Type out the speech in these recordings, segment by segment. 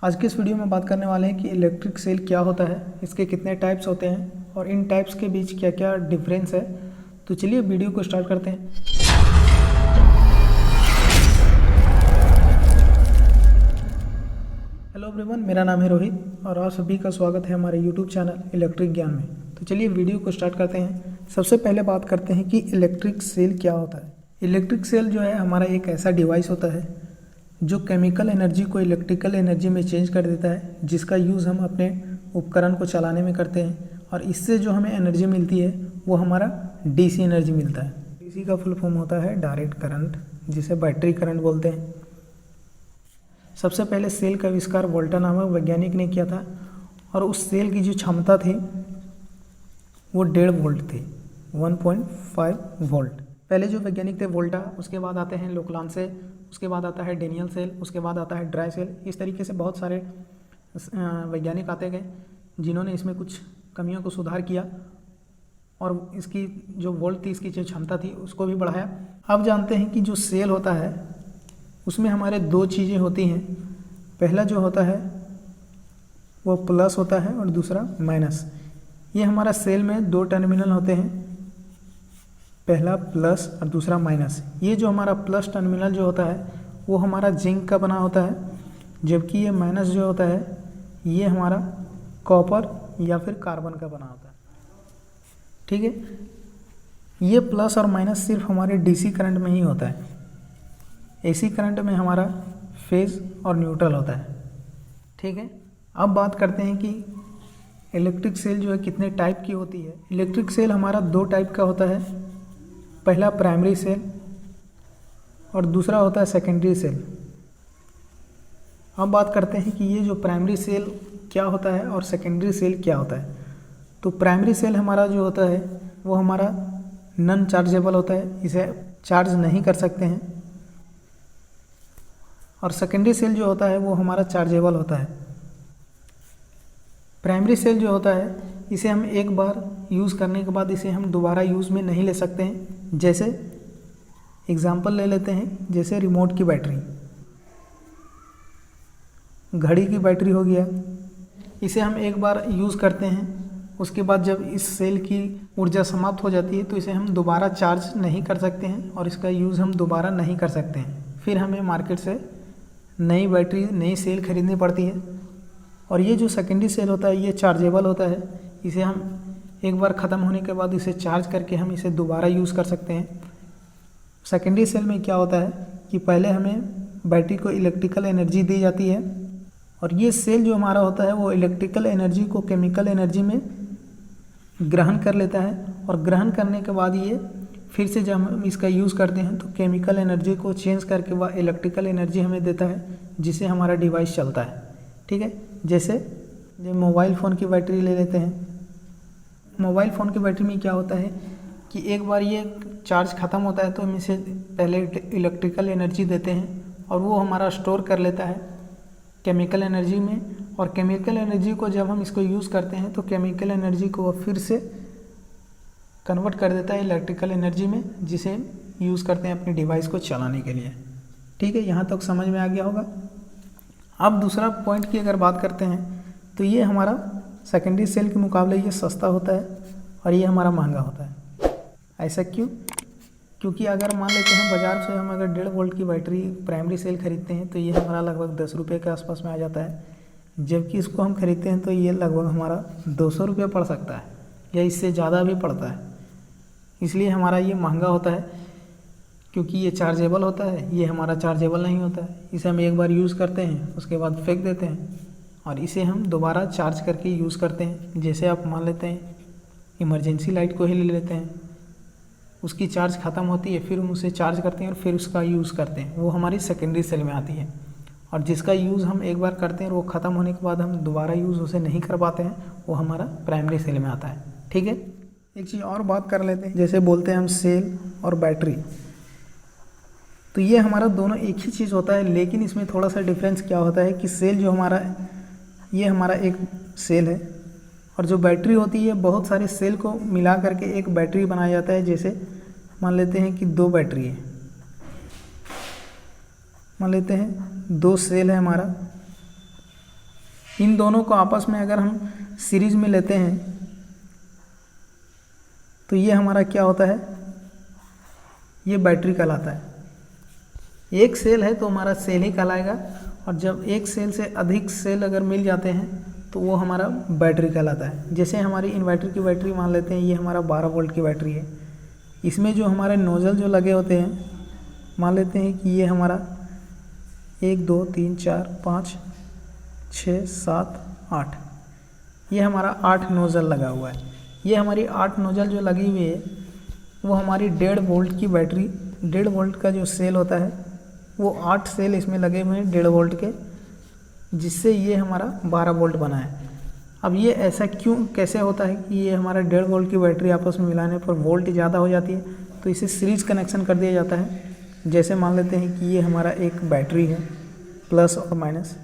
आज के इस वीडियो में बात करने वाले हैं कि इलेक्ट्रिक सेल क्या होता है, इसके कितने टाइप्स होते हैं और इन टाइप्स के बीच क्या क्या डिफरेंस है। तो चलिए वीडियो को स्टार्ट करते हैं। हेलो एवरीवन, मेरा नाम है रोहित और आप सभी का स्वागत है हमारे यूट्यूब चैनल इलेक्ट्रिक ज्ञान में। तो चलिए वीडियो को स्टार्ट करते हैं। सबसे पहले बात करते हैं कि इलेक्ट्रिक सेल क्या होता है। इलेक्ट्रिक सेल जो है हमारा एक ऐसा डिवाइस होता है जो केमिकल एनर्जी को इलेक्ट्रिकल एनर्जी में चेंज कर देता है, जिसका यूज़ हम अपने उपकरण को चलाने में करते हैं और इससे जो हमें एनर्जी मिलती है वो हमारा डीसी एनर्जी मिलता है। डीसी का फुल फॉर्म होता है डायरेक्ट करंट, जिसे बैटरी करंट बोलते हैं। सबसे पहले सेल का आविष्कार वोल्टा नामक वैज्ञानिक ने किया था और उस सेल की जो क्षमता थी वो 1.5 वोल्ट थी, 1.5 वोल्ट। पहले जो वैज्ञानिक थे वोल्टा, उसके बाद आते हैं लोकलांसे, उसके बाद आता है डेनियल सेल, उसके बाद आता है ड्राई सेल। इस तरीके से बहुत सारे वैज्ञानिक आते गए जिन्होंने इसमें कुछ कमियों को सुधार किया और इसकी जो वोल्ट थी, इसकी जो क्षमता थी उसको भी बढ़ाया। अब जानते हैं कि जो सेल होता है उसमें हमारे दो चीज़ें होती हैं। पहला जो होता है वो प्लस होता है और दूसरा माइनस। ये हमारा सेल में दो टर्मिनल होते हैं, पहला प्लस और दूसरा माइनस। ये जो हमारा प्लस टर्मिनल जो होता है वो हमारा जिंक का बना होता है, जबकि ये माइनस जो होता है ये हमारा कॉपर या फिर कार्बन का बना होता है। ठीक है, ये प्लस और माइनस सिर्फ हमारे डीसी करंट में ही होता है। एसी करंट में हमारा फेज और न्यूट्रल होता है। ठीक है, अब बात करते हैं कि इलेक्ट्रिक सेल जो है कितने टाइप की होती है। इलेक्ट्रिक सेल हमारा दो टाइप का होता है, पहला प्राइमरी सेल और दूसरा होता है सेकेंडरी सेल। अब बात करते हैं कि ये जो प्राइमरी सेल क्या होता है और सेकेंडरी सेल क्या होता है। तो प्राइमरी सेल हमारा जो होता है वो हमारा नॉन चार्जेबल होता है, इसे चार्ज नहीं कर सकते हैं। और सेकेंडरी सेल जो होता है वो हमारा चार्जेबल होता है। प्राइमरी सेल जो होता है इसे हम एक बार यूज़ करने के बाद इसे हम दोबारा यूज़ में नहीं ले सकते हैं। जैसे एग्जांपल ले लेते हैं, जैसे रिमोट की बैटरी, घड़ी की बैटरी हो गया, इसे हम एक बार यूज़ करते हैं, उसके बाद जब इस सेल की ऊर्जा समाप्त हो जाती है तो इसे हम दोबारा चार्ज नहीं कर सकते हैं और इसका यूज़ हम दोबारा नहीं कर सकते हैं। फिर हमें मार्केट से नई बैटरी, नई सेल खरीदनी पड़ती है। और ये जो सेकेंडरी सेल होता है ये चार्जेबल होता है, इसे हम एक बार ख़त्म होने के बाद इसे चार्ज करके हम इसे दोबारा यूज़ कर सकते हैं। सेकेंडरी सेल में क्या होता है कि पहले हमें बैटरी को इलेक्ट्रिकल एनर्जी दी जाती है और ये सेल जो हमारा होता है वो इलेक्ट्रिकल एनर्जी को केमिकल एनर्जी में ग्रहण कर लेता है और ग्रहण करने के बाद ये फिर से जब हम इसका यूज़ करते हैं तो केमिकल एनर्जी को चेंज करके वह इलेक्ट्रिकल एनर्जी हमें देता है, जिससे हमारा डिवाइस चलता है। ठीक है, जैसे मोबाइल फ़ोन की बैटरी ले लेते हैं। मोबाइल फ़ोन की बैटरी में क्या होता है कि एक बार ये चार्ज ख़त्म होता है तो हम इसे पहले इलेक्ट्रिकल एनर्जी देते हैं और वो हमारा स्टोर कर लेता है केमिकल एनर्जी में। और केमिकल एनर्जी को जब हम इसको यूज़ करते हैं तो केमिकल एनर्जी को वो फिर से कन्वर्ट कर देता है इलेक्ट्रिकल एनर्जी में, जिसे यूज़ करते हैं अपने डिवाइस को चलाने के लिए। ठीक है, यहाँ तक समझ में आ गया होगा। अब दूसरा पॉइंट की अगर बात करते हैं तो ये हमारा सेकेंडरी सेल के मुकाबले ये सस्ता होता है और ये हमारा महंगा होता है। ऐसा क्यों? क्योंकि अगर मान लेते हैं बाज़ार से हम अगर 1.5 वोल्ट की बैटरी प्राइमरी सेल खरीदते हैं तो ये हमारा लगभग 10 रुपये के आसपास में आ जाता है, जबकि इसको हम खरीदते हैं तो ये लगभग हमारा 200 रुपये पड़ सकता है या इससे ज़्यादा भी पड़ता है। इसलिए हमारा ये महंगा होता है, क्योंकि ये चार्जेबल होता है, ये हमारा चार्जेबल नहीं होता है। इसे हम एक बार यूज़ करते हैं उसके बाद फेंक देते हैं और इसे हम दोबारा चार्ज करके यूज़ करते हैं। जैसे आप मान लेते हैं इमरजेंसी लाइट को ही ले लेते हैं, उसकी चार्ज ख़त्म होती है, फिर हम उसे चार्ज करते हैं और फिर उसका यूज़ करते हैं, वो हमारी सेकेंडरी सेल में आती है। और जिसका यूज़ हम एक बार करते हैं और वो ख़त्म होने के बाद हम दोबारा यूज़ उसे नहीं कर पाते हैं, वो हमारा प्राइमरी सेल में आता है। ठीक है, एक चीज़ और बात कर लेते हैं, जैसे बोलते हैं हम सेल और बैटरी, तो ये हमारा दोनों एक ही चीज़ होता है, लेकिन इसमें थोड़ा सा डिफरेंस क्या होता है कि सेल जो हमारा, ये हमारा एक सेल है और जो बैटरी होती है बहुत सारे सेल को मिला करके एक बैटरी बनाया जाता है। जैसे मान लेते हैं कि 2 बैटरी है, मान लेते हैं 2 सेल है हमारा इन दोनों को आपस में अगर हम सीरीज में लेते हैं तो ये हमारा क्या होता है, ये बैटरी कहलाता है। एक सेल है तो हमारा सेल ही कहलाएगा, और जब एक सेल से अधिक सेल अगर मिल जाते हैं तो वो हमारा बैटरी कहलाता है। जैसे हमारी इन्वर्टर की बैटरी मान लेते हैं, ये हमारा 12 वोल्ट की बैटरी है। इसमें जो हमारे नोज़ल जो लगे होते हैं, मान लेते हैं कि ये हमारा 1 2 3 4 5 6 7 8, ये हमारा 8 नोज़ल लगा हुआ है। ये हमारी 8 नोज़ल जो लगी हुई है वो हमारी 1.5 वोल्ट की बैटरी, 1.5 वोल्ट का जो सेल होता है वो 8 सेल इसमें लगे हुए हैं 1.5 वोल्ट के, जिससे ये हमारा 12 वोल्ट बना है। अब ये ऐसा क्यों कैसे होता है कि ये हमारा 1.5 वोल्ट की बैटरी आपस में मिलाने पर वोल्ट ज़्यादा हो जाती है, तो इसे सीरीज कनेक्शन कर दिया जाता है। जैसे मान लेते हैं कि ये हमारा एक बैटरी है प्लस और माइनस,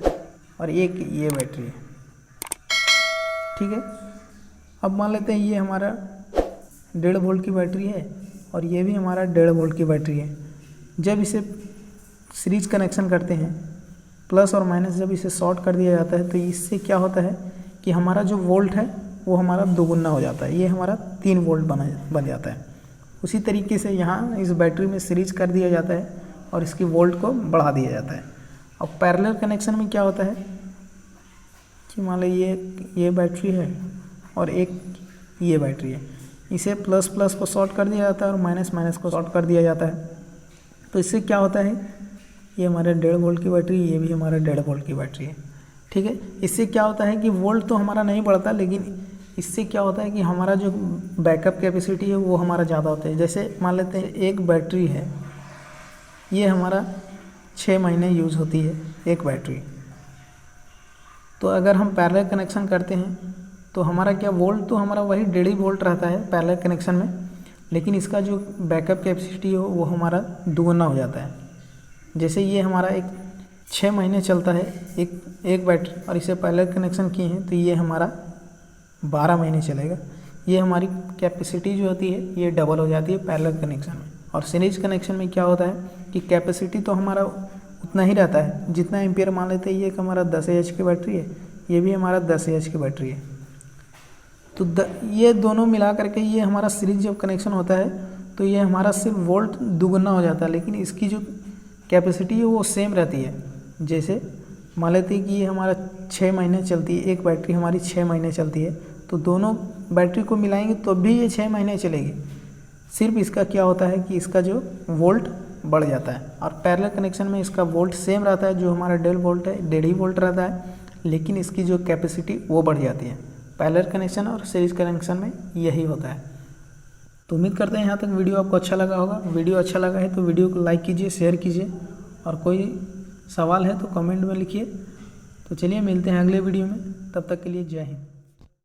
और एक ये बैटरी है, ठीक है। अब मान लेते हैं ये हमारा 1.5 वोल्ट की बैटरी है और ये भी हमारा 1.5 वोल्ट की बैटरी है। जब इसे सीरीज कनेक्शन करते हैं, प्लस और माइनस जब इसे शॉर्ट कर दिया जाता है, तो इससे क्या होता है कि हमारा जो वोल्ट है वो हमारा दोगुना हो जाता है, ये हमारा 3 वोल्ट बन जाता है। उसी तरीके से यहाँ इस बैटरी में सीरीज कर दिया जाता है और इसकी वोल्ट को बढ़ा दिया जाता है। अब पैरेलल कनेक्शन में क्या होता है कि मान लो ये बैटरी है और एक ये बैटरी है, इसे प्लस प्लस को शॉर्ट कर दिया जाता है और माइनस माइनस को शॉर्ट कर दिया जाता है। तो इससे क्या होता है, ये हमारा 1.5 वोल्ट की बैटरी, ये भी हमारा 1.5 वोल्ट की बैटरी है, ठीक है। इससे क्या होता है कि वोल्ट तो हमारा नहीं बढ़ता, लेकिन इससे क्या होता है कि हमारा जो बैकअप कैपेसिटी है वो हमारा ज़्यादा होता है। जैसे मान लेते हैं एक बैटरी है, ये हमारा 6 महीने यूज़ होती है एक बैटरी। तो अगर हम पैरेलल कनेक्शन करते हैं तो हमारा क्या वोल्ट तो हमारा वही 1.5 वोल्ट रहता है पैरेलल कनेक्शन में, लेकिन इसका जो बैकअप कैपेसिटी हो वो हमारा दुगुना हो जाता है। जैसे ये हमारा एक 6 महीने चलता है एक बैटरी, और इसे पैरेलल कनेक्शन किए हैं तो ये हमारा 12 महीने चलेगा। ये हमारी कैपेसिटी जो होती है ये डबल हो जाती है पैरेलल कनेक्शन में। और सीरीज कनेक्शन में क्या होता है कि कैपेसिटी तो हमारा उतना ही रहता है जितना एम्पियर, मान लेते हैं ये एक हमारा 10 AH की बैटरी है, ये भी हमारा 10 AH की बैटरी है। तो ये दोनों मिला करके ये हमारा सीरीज जब कनेक्शन होता है तो ये हमारा सिर्फ वोल्ट दुगुना हो जाता है, लेकिन इसकी जो कैपेसिटी है वो सेम रहती है। जैसे मान लेते हैं कि ये हमारा 6 महीने चलती है, एक बैटरी हमारी 6 महीने चलती है, तो दोनों बैटरी को मिलाएंगे तो भी ये 6 महीने चलेगी। सिर्फ इसका क्या होता है कि इसका जो वोल्ट बढ़ जाता है, और पैरेलल कनेक्शन में इसका वोल्ट सेम रहता है, जो हमारा 1.5 वोल्ट है 1.5 वोल्ट रहता है, लेकिन इसकी जो कैपेसिटी वो बढ़ जाती है। पैरेलल कनेक्शन और सीरीज कनेक्शन में यही होता है। तो उम्मीद करते हैं यहाँ तक वीडियो आपको अच्छा लगा होगा। वीडियो अच्छा लगा है तो वीडियो को लाइक कीजिए, शेयर कीजिए, और कोई सवाल है तो कमेंट में लिखिए। तो चलिए मिलते हैं अगले वीडियो में, तब तक के लिए जय हिंद।